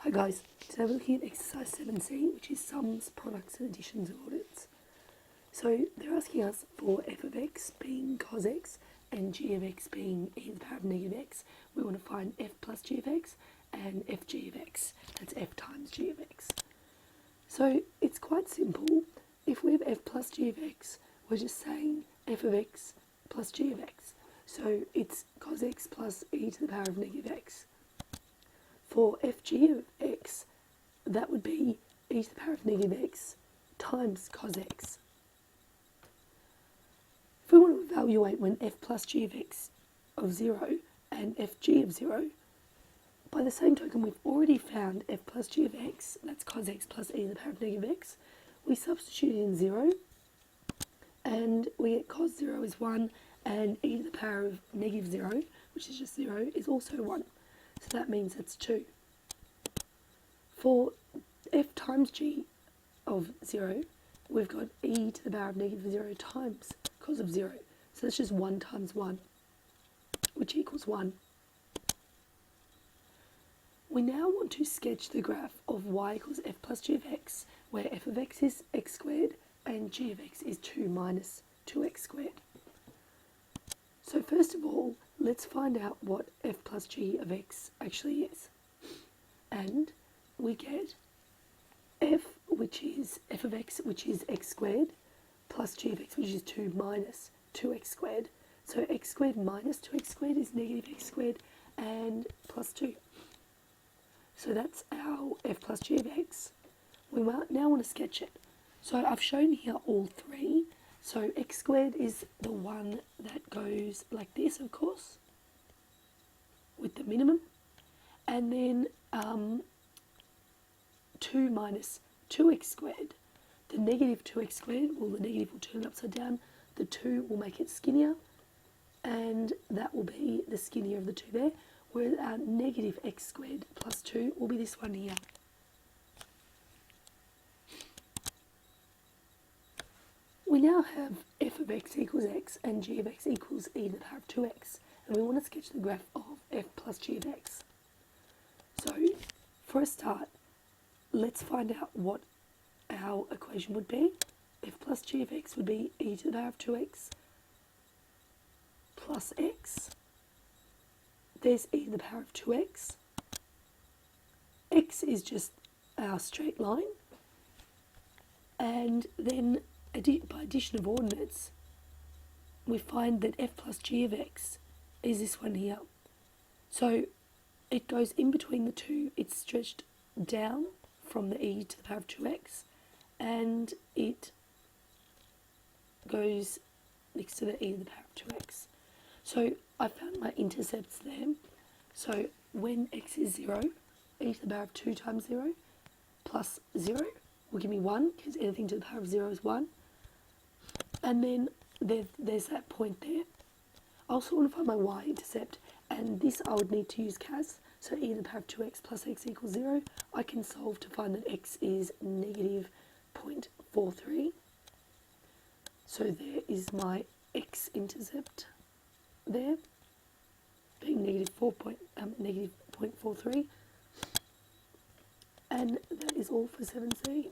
Hi guys, today we're looking at exercise 7c, which is sums, products and additions of ordinates. So they're asking us for f of x being cos x and g of x being e to the power of negative x. We want to find f plus g of x and fg of x. That's f times g of x. So it's quite simple. If we have f plus g of x, we're just saying f of x plus g of x. So it's cos x plus e to the power of negative x. For fg of x, that would be e to the power of negative x times cos x. If we want to evaluate when f plus g of x of 0 and fg of 0, by the same token we've already found f plus g of x, that's cos x plus e to the power of negative x. We substitute in 0 and we get cos 0 is 1 and e to the power of negative 0, which is just 0, is also 1. So that means that's 2. For f times g of 0, we've got e to the power of negative 0 times cos of 0. So that's just 1 times 1, which equals 1. We now want to sketch the graph of y equals f plus g of x, where f of x is x squared and g of x is 2 minus 2x squared. So first of all, let's find out what f plus g of x actually is. And we get f, which is f of x, which is x squared, plus g of x, which is 2 minus 2x squared. So x squared minus 2x squared is negative x squared and plus 2. So that's our f plus g of x. We now want to sketch it. So I've shown here all three. So x squared is the one that goes like this, of course, with the minimum. And then 2 minus 2x squared. The negative 2x squared, well, the negative will turn upside down. The 2 will make it skinnier, and that will be the skinnier of the two there. Whereas our negative x squared plus 2 will be this one here. We now have f of x equals x and g of x equals e to the power of 2x. And we want to sketch the graph of f plus g of x. So, for a start, let's find out what our equation would be. F plus g of x would be e to the power of 2x plus x. There's e to the power of 2x. X is just our straight line. And then by addition of ordinates, we find that f plus g of x is this one here. So it goes in between the two. It's stretched down from the e to the power of 2x, and it goes next to the e to the power of 2x. So I found my intercepts there. So when x is 0, e to the power of 2 times 0 plus 0 will give me 1, because anything to the power of 0 is 1. And then there's that point there. I also want to find my y-intercept, and this I would need to use CAS. So e to the power of 2x plus x equals 0. I can solve to find that x is negative 0.43. So there is my x-intercept there, being negative 0.43. And that is all for 7c.